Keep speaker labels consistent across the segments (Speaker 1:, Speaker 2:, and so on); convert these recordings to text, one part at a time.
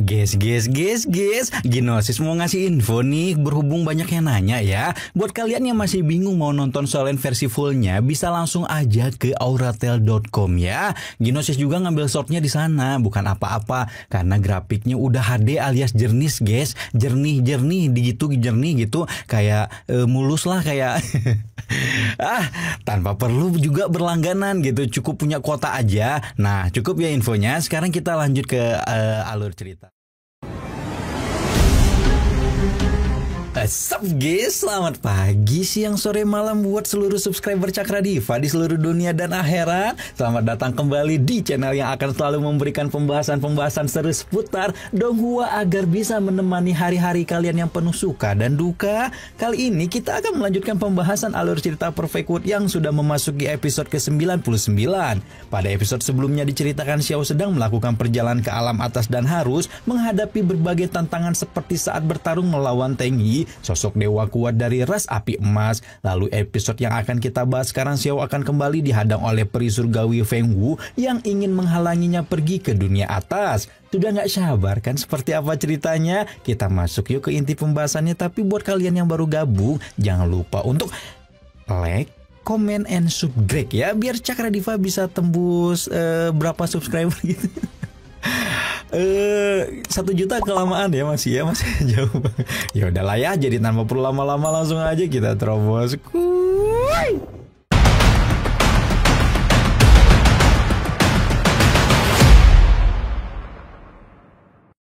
Speaker 1: Guys, Ginosis mau ngasih info nih, berhubung banyak yang nanya ya. Buat kalian yang masih bingung mau nonton Solen versi fullnya, bisa langsung aja ke auratel.com ya. Ginosis juga ngambil shortnya di sana, bukan apa-apa, karena grafiknya udah HD alias jernih guys. Jernih gitu, kayak mulus lah kayak tanpa perlu juga berlangganan gitu, cukup punya kuota aja. Nah, cukup ya infonya. Sekarang kita lanjut ke alur cerita. Sup guys, selamat pagi, siang, sore, malam buat seluruh subscriber Cakra Diva di seluruh dunia dan akhirat. Selamat datang kembali di channel yang akan selalu memberikan pembahasan-pembahasan seru seputar Donghua agar bisa menemani hari-hari kalian yang penuh suka dan duka. Kali ini kita akan melanjutkan pembahasan alur cerita Perfect World yang sudah memasuki episode ke-99. Pada episode sebelumnya diceritakan Xiao sedang melakukan perjalanan ke alam atas dan harus menghadapi berbagai tantangan seperti saat bertarung melawan Teng Yi, sosok dewa kuat dari ras api emas. Lalu episode yang akan kita bahas sekarang, Xiao akan kembali dihadang oleh peri surgawi Feng Wu yang ingin menghalanginya pergi ke dunia atas. Sudah nggak sabar kan seperti apa ceritanya? Kita masuk yuk ke inti pembahasannya. Tapi buat kalian yang baru gabung, jangan lupa untuk like, comment, and subscribe ya, biar Cakra Diva bisa tembus berapa subscriber gitu. 1 juta kelamaan ya, masih jauh. Ya udahlah ya, jadi tanpa perlu lama-lama langsung aja kita terobos.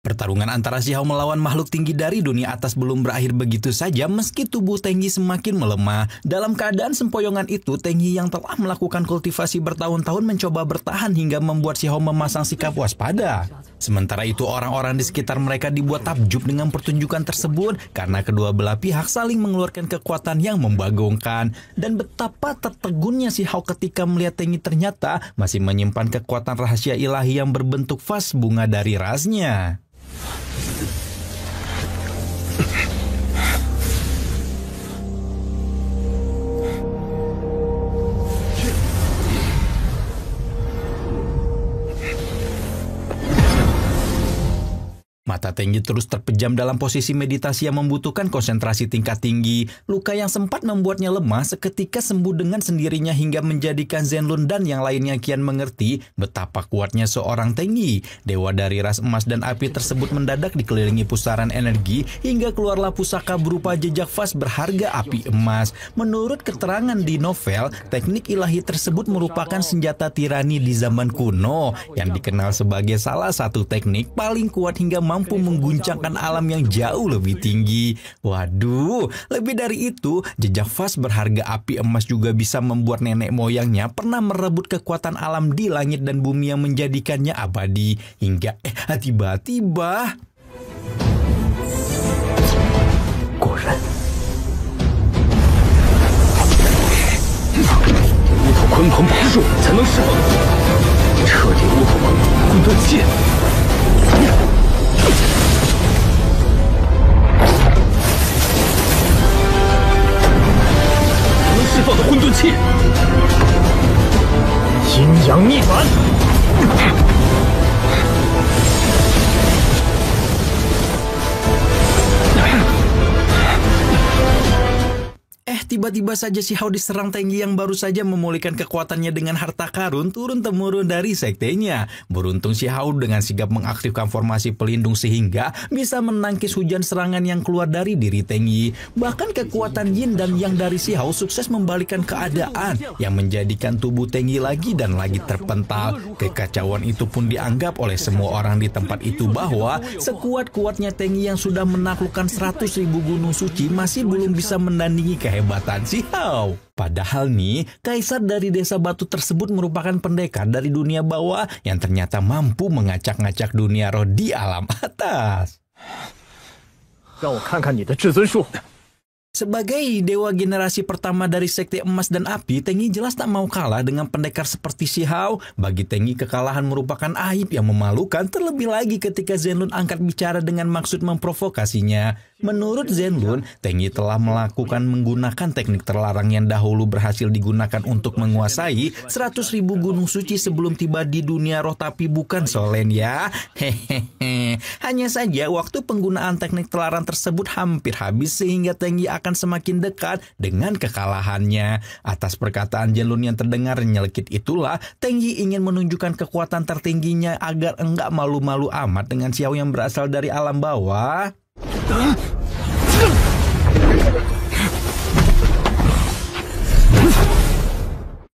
Speaker 1: Pertarungan antara Xiao melawan makhluk tinggi dari dunia atas belum berakhir begitu saja meski tubuh Teng Yi semakin melemah. Dalam keadaan sempoyongan itu, Teng Yi yang telah melakukan kultivasi bertahun-tahun mencoba bertahan hingga membuat Xiao memasang sikap waspada. Sementara itu orang-orang di sekitar mereka dibuat takjub dengan pertunjukan tersebut karena kedua belah pihak saling mengeluarkan kekuatan yang membagongkan. Dan betapa tertegunnya Xiao ketika melihat Teng Yi ternyata masih menyimpan kekuatan rahasia ilahi yang berbentuk vas bunga dari rasnya. Mata Teng Yi terus terpejam dalam posisi meditasi yang membutuhkan konsentrasi tingkat tinggi. Luka yang sempat membuatnya lemah seketika sembuh dengan sendirinya hingga menjadikan Zenlun dan yang lainnya kian mengerti betapa kuatnya seorang Teng Yi. Dewa dari ras emas dan api tersebut mendadak dikelilingi pusaran energi hingga keluarlah pusaka berupa jejak vas berharga api emas. Menurut keterangan di novel, teknik ilahi tersebut merupakan senjata tirani di zaman kuno yang dikenal sebagai salah satu teknik paling kuat hingga mampu mengguncangkan alam yang jauh lebih tinggi. Waduh, lebih dari itu, jejak vas berharga api emas juga bisa membuat nenek moyangnya pernah merebut kekuatan alam di langit dan bumi yang menjadikannya abadi. Hingga tiba-tiba...
Speaker 2: 果然，乌头鲲鹏宝术才能释放彻底乌头鲲混沌气。 释放的混沌气，阴阳逆反。
Speaker 1: Tiba-tiba saja Xiao diserang Teng Yi yang baru saja memulihkan kekuatannya dengan harta karun turun-temurun dari sektenya. Beruntung Xiao dengan sigap mengaktifkan formasi pelindung sehingga bisa menangkis hujan serangan yang keluar dari diri Teng Yi. Bahkan kekuatan Yin dan Yang dari Xiao sukses membalikkan keadaan yang menjadikan tubuh Teng Yi lagi dan lagi terpental. Kekacauan itu pun dianggap oleh semua orang di tempat itu bahwa sekuat-kuatnya Teng Yi yang sudah menaklukkan 100.000 gunung suci masih belum bisa menandingi kehebatan Xiao. Padahal nih, kaisar dari desa batu tersebut merupakan pendekar dari dunia bawah yang ternyata mampu mengacak-ngacak dunia roh di alam atas.
Speaker 2: 让我看看你的至尊术。
Speaker 1: Sebagai dewa generasi pertama dari sekte emas dan api, Teng Yi jelas tak mau kalah dengan pendekar seperti Xiao. Bagi Teng Yi, kekalahan merupakan aib yang memalukan, terlebih lagi ketika Zenlun angkat bicara dengan maksud memprovokasinya. Menurut Zenlun, Tengyi telah menggunakan teknik terlarang yang dahulu berhasil digunakan untuk menguasai 100.000 gunung suci sebelum tiba di dunia roh, tapi bukan Solen ya. Hehehe. Hanya saja waktu penggunaan teknik terlarang tersebut hampir habis sehingga Tengyi akan semakin dekat dengan kekalahannya. Atas perkataan Zenlun yang terdengar nyelekit itulah, Tengyi ingin menunjukkan kekuatan tertingginya agar enggak malu-malu amat dengan Xiao yang berasal dari alam bawah.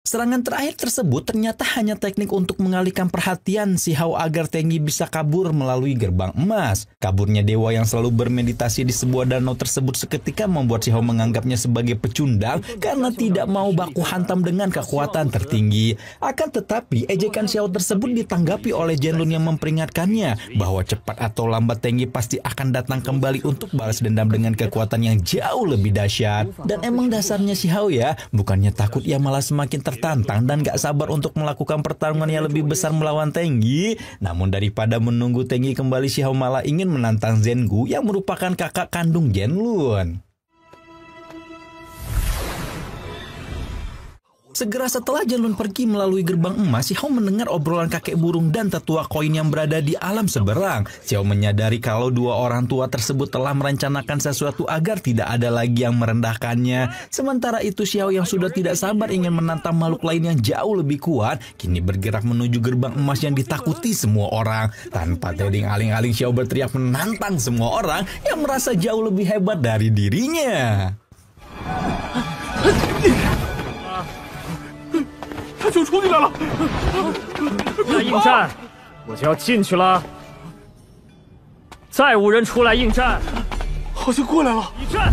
Speaker 1: Serangan terakhir tersebut ternyata hanya teknik untuk mengalihkan perhatian Xiao agar Tengyi bisa kabur melalui gerbang emas. Kaburnya dewa yang selalu bermeditasi di sebuah danau tersebut seketika membuat Xiao menganggapnya sebagai pecundang karena tidak mau baku hantam dengan kekuatan tertinggi. Akan tetapi, ejekan Xiao tersebut ditanggapi oleh Zenlun yang memperingatkannya bahwa cepat atau lambat Tengyi pasti akan datang kembali untuk balas dendam dengan kekuatan yang jauh lebih dahsyat. Dan emang dasarnya Xiao ya, bukannya takut, ia malah semakin tertantang dan gak sabar untuk melakukan pertarungan yang lebih besar melawan Tengyi. Namun daripada menunggu Tengyi kembali, Xiao malah ingin menantang Zhengu yang merupakan kakak kandung Zenlun. Segera setelah Zenlun pergi melalui gerbang emas, Xiao mendengar obrolan kakek burung dan tetua koin yang berada di alam seberang. Xiao menyadari kalau dua orang tua tersebut telah merencanakan sesuatu agar tidak ada lagi yang merendahkannya. Sementara itu Xiao yang sudah tidak sabar ingin menantang makhluk lain yang jauh lebih kuat, kini bergerak menuju gerbang emas yang ditakuti semua orang. Tanpa teding aling-aling, Xiao berteriak menantang semua orang yang merasa jauh lebih hebat dari dirinya.
Speaker 2: 他就出去来了！
Speaker 3: 来应战，我就要进去了。再无人出来应战，
Speaker 2: 好像过来了！
Speaker 3: 一战！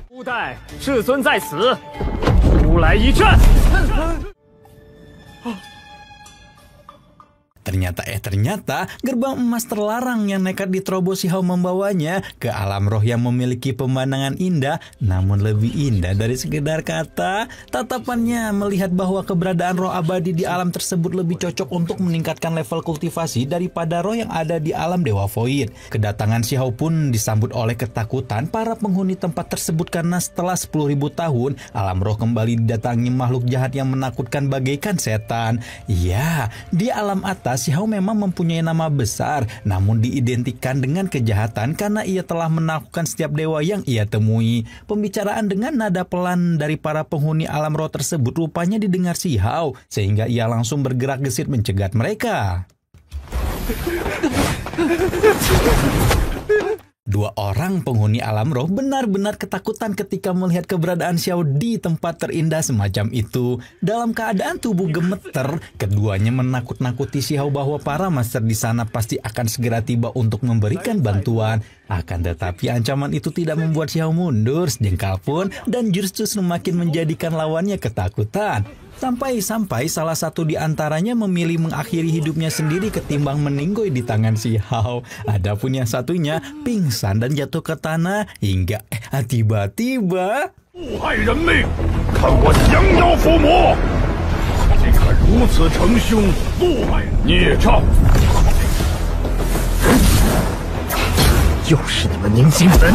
Speaker 3: 初代至尊在此，出来一战！
Speaker 1: Ternyata gerbang emas terlarang yang nekat diterobos Xiao membawanya ke alam roh yang memiliki pemandangan indah, namun lebih indah dari sekedar kata. Tatapannya melihat bahwa keberadaan roh abadi di alam tersebut lebih cocok untuk meningkatkan level kultivasi daripada roh yang ada di alam Dewa Void. Kedatangan Xiao pun disambut oleh ketakutan para penghuni tempat tersebut karena setelah 10.000 tahun, alam roh kembali didatangi makhluk jahat yang menakutkan bagaikan setan. Ya, di alam atas Xiao memang mempunyai nama besar, namun diidentikan dengan kejahatan karena ia telah menaklukkan setiap dewa yang ia temui. Pembicaraan dengan nada pelan dari para penghuni alam roh tersebut rupanya didengar Xiao, sehingga ia langsung bergerak gesit mencegat mereka. Dua orang penghuni alam roh benar-benar ketakutan ketika melihat keberadaan Xiao di tempat terindah semacam itu. Dalam keadaan tubuh gemeter, keduanya menakut-nakuti Xiao bahwa para master di sana pasti akan segera tiba untuk memberikan bantuan. Akan tetapi ancaman itu tidak membuat Xiao mundur sejengkal pun dan justru semakin menjadikan lawannya ketakutan. Sampai-sampai salah satu di antaranya memilih mengakhiri hidupnya sendiri ketimbang meninggoy di tangan Xiao. Adapun yang satunya pingsan dan jatuh ke tanah hingga tiba-tiba
Speaker 2: 不害人命，看我降妖伏魔！竟敢如此逞凶，不害孽障！
Speaker 3: 又是你们宁静门！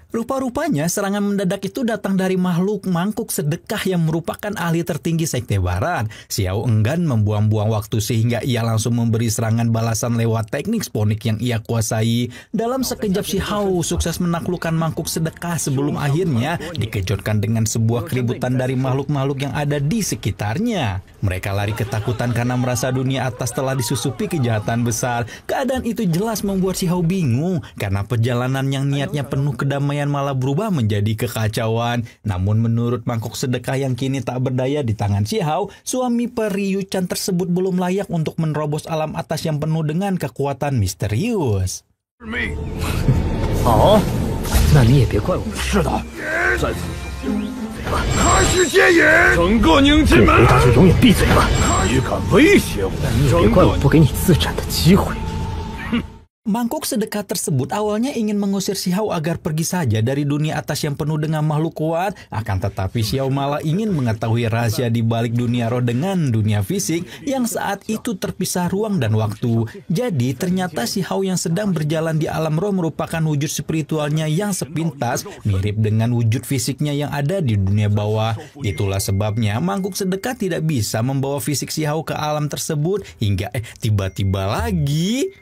Speaker 1: Rupa-rupanya serangan mendadak itu datang dari makhluk mangkuk sedekah yang merupakan ahli tertinggi Sekte Barat. Xiao enggan membuang-buang waktu sehingga ia langsung memberi serangan balasan lewat teknik sponik yang ia kuasai. Dalam sekejap Xiao sukses menaklukkan mangkuk sedekah sebelum akhirnya dikejutkan dengan sebuah keributan dari makhluk-makhluk yang ada di sekitarnya. Mereka lari ketakutan karena merasa dunia atas telah disusupi kejahatan besar. Keadaan itu jelas membuat Xiao bingung karena perjalanan yang niatnya penuh kedamaian malah berubah menjadi kekacauan. Namun menurut mangkuk sedekah yang kini tak berdaya di tangan Xiao, suami peri Yu Chan tersebut belum layak untuk menerobos alam atas yang penuh dengan kekuatan misterius.
Speaker 3: 好，那你也别怪我。是的，
Speaker 2: 在此开始戒严，整个宁静门，
Speaker 3: 回答就永远闭嘴吧。
Speaker 2: 你敢威胁我？
Speaker 3: 你也别怪我不给你自斩的机会。
Speaker 1: Mangkuk sedekah tersebut awalnya ingin mengusir Xiao agar pergi saja dari dunia atas yang penuh dengan makhluk kuat. Akan tetapi Xiao malah ingin mengetahui rahasia di balik dunia roh dengan dunia fisik yang saat itu terpisah ruang dan waktu. Jadi ternyata Xiao yang sedang berjalan di alam roh merupakan wujud spiritualnya yang sepintas mirip dengan wujud fisiknya yang ada di dunia bawah. Itulah sebabnya mangkuk sedekah tidak bisa membawa fisik Xiao ke alam tersebut hingga tiba-tiba lagi...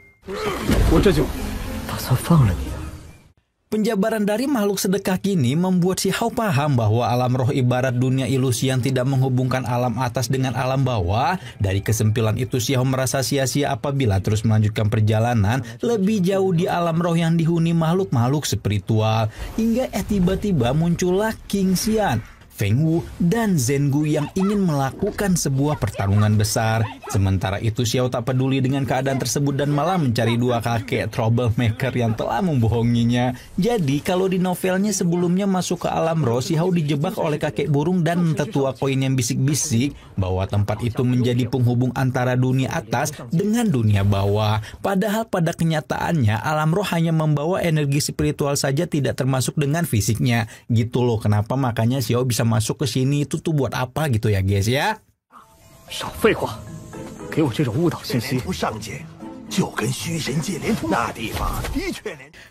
Speaker 1: Penjabaran dari makhluk sedekah kini membuat Xiao paham bahwa alam roh ibarat dunia ilusi yang tidak menghubungkan alam atas dengan alam bawah. Dari kesempilan itu Xiao merasa sia-sia apabila terus melanjutkan perjalanan lebih jauh di alam roh yang dihuni makhluk-makhluk spiritual. Hingga tiba-tiba muncullah King Xian, Feng Wu, dan Zhengu yang ingin melakukan sebuah pertarungan besar. Sementara itu Xiao tak peduli dengan keadaan tersebut dan malah mencari dua kakek troublemaker yang telah membohonginya. Jadi kalau di novelnya sebelumnya masuk ke alam roh, Xiao dijebak oleh kakek burung dan tetua koin yang bisik-bisik bahwa tempat itu menjadi penghubung antara dunia atas dengan dunia bawah. Padahal pada kenyataannya alam roh hanya membawa energi spiritual saja, tidak termasuk dengan fisiknya. Gitu loh kenapa makanya Xiao bisa masuk ke sini. Itu tuh buat apa gitu ya guys ya.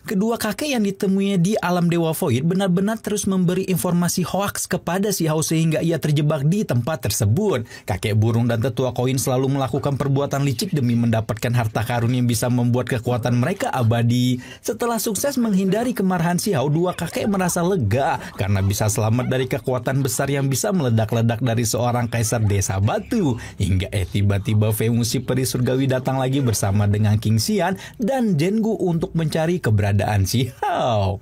Speaker 1: Kedua kakek yang ditemuinya di alam Dewa Void benar-benar terus memberi informasi hoaks kepada Xiao sehingga ia terjebak di tempat tersebut. Kakek burung dan tetua koin selalu melakukan perbuatan licik demi mendapatkan harta karun yang bisa membuat kekuatan mereka abadi. Setelah sukses menghindari kemarahan Xiao, dua kakek merasa lega karena bisa selamat dari kekuatan besar yang bisa meledak-ledak dari seorang kaisar desa batu. Hingga tiba-tiba Feng Wu si peri surgawi datang lagi bersama dengan King Xian dan Zhengu untuk mencari keberadaan Xiao.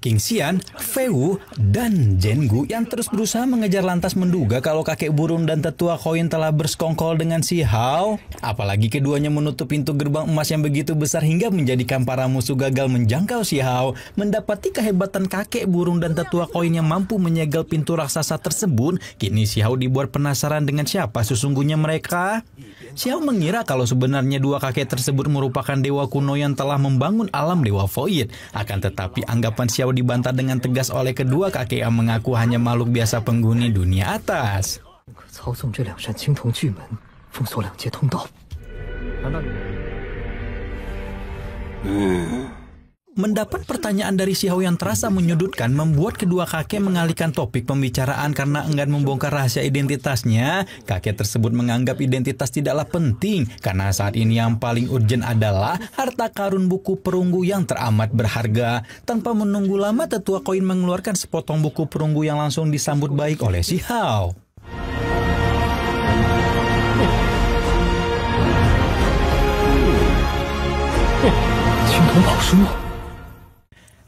Speaker 1: King Xian, Feng Wu, dan Zhengu yang terus berusaha mengejar lantas menduga kalau kakek burung dan tetua koin telah bersekongkol dengan Xiao. Apalagi keduanya menutup pintu gerbang emas yang begitu besar hingga menjadikan para musuh gagal menjangkau Xiao. Mendapati kehebatan kakek burung dan tetua koin yang mampu menyegel pintu raksasa tersebut, kini Xiao dibuat penasaran dengan siapa sesungguhnya mereka. Xiao mengira kalau sebenarnya dua kakek tersebut merupakan dewa kuno yang telah membangun alam Dewa Void. Akan tetapi anggapan Xiao dibantah dengan tegas oleh kedua kakek yang mengaku hanya makhluk biasa penghuni dunia atas. Mendapat pertanyaan dari Xiao yang terasa menyudutkan membuat kedua kakek mengalihkan topik pembicaraan karena enggan membongkar rahasia identitasnya. Kakek tersebut menganggap identitas tidaklah penting karena saat ini yang paling urgent adalah harta karun buku perunggu yang teramat berharga. Tanpa menunggu lama, tetua koin mengeluarkan sepotong buku perunggu yang langsung disambut baik oleh Xiao.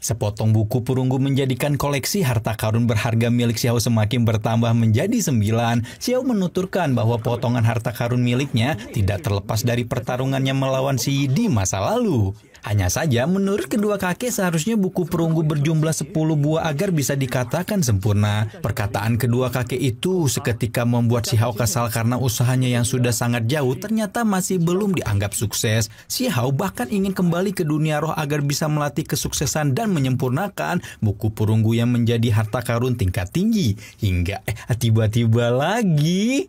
Speaker 1: Sepotong buku perunggu menjadikan koleksi harta karun berharga milik Xiao semakin bertambah menjadi 9. Xiao menuturkan bahwa potongan harta karun miliknya tidak terlepas dari pertarungannya melawan Xi di masa lalu. Hanya saja menurut kedua kakek seharusnya buku perunggu berjumlah 10 buah agar bisa dikatakan sempurna. Perkataan kedua kakek itu seketika membuat Xiao kesal karena usahanya yang sudah sangat jauh ternyata masih belum dianggap sukses. Xiao bahkan ingin kembali ke dunia roh agar bisa melatih kesuksesan dan menyempurnakan buku perunggu yang menjadi harta karun tingkat tinggi. Hingga tiba-tiba lagi...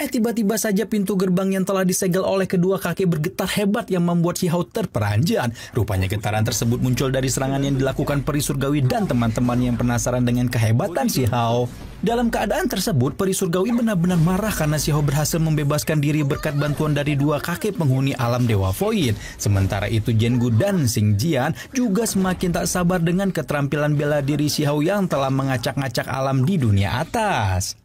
Speaker 1: tiba-tiba saja pintu gerbang yang telah disegel oleh kedua kakek bergetar hebat yang membuat Xiao terperanjat. Rupanya getaran tersebut muncul dari serangan yang dilakukan peri surgawi dan teman-teman yang penasaran dengan kehebatan Xiao. Dalam keadaan tersebut, peri surgawi benar-benar marah karena Xiao berhasil membebaskan diri berkat bantuan dari dua kakek penghuni alam Dewa Void. Sementara itu Zhengu dan Xing Jian juga semakin tak sabar dengan keterampilan bela diri Xiao yang telah mengacak-ngacak alam di dunia atas.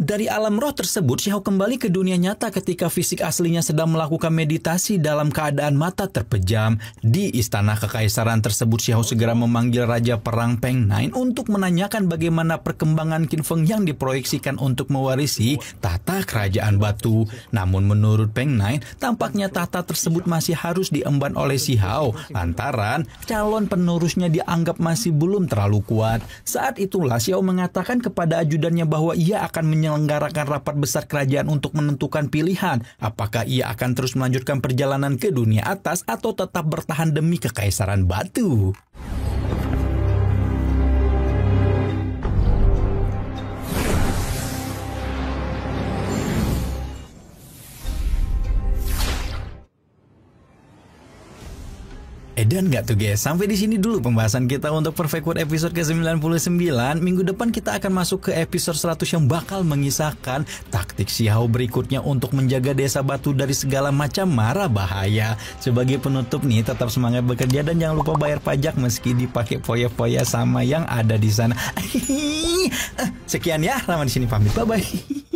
Speaker 1: Dari alam roh tersebut, Xiao kembali ke dunia nyata ketika fisik aslinya sedang melakukan meditasi dalam keadaan mata terpejam. Di istana kekaisaran tersebut, Xiao segera memanggil Raja Perang Peng Nine untuk menanyakan bagaimana perkembangan Qin Feng yang diproyeksikan untuk mewarisi tahta kerajaan batu. Namun menurut Peng Nine, tampaknya tahta tersebut masih harus diemban oleh Xiao lantaran calon penerusnya dianggap masih belum terlalu kuat. Saat itulah Xiao mengatakan kepada ajudannya bahwa ia akan menyelenggarakan rapat besar kerajaan untuk menentukan pilihan apakah ia akan terus melanjutkan perjalanan ke dunia atas atau tetap bertahan demi kekaisaran batu. Dan nggak tuh guys, sampai di sini dulu pembahasan kita untuk Perfect World episode ke-99. Minggu depan kita akan masuk ke episode 100 yang bakal mengisahkan taktik Xiao berikutnya untuk menjaga desa batu dari segala macam mara bahaya. Sebagai penutup nih, tetap semangat bekerja dan jangan lupa bayar pajak meski dipakai foya-foya sama yang ada di sana. Sekian ya, Rahman di sini pamit. Bye bye.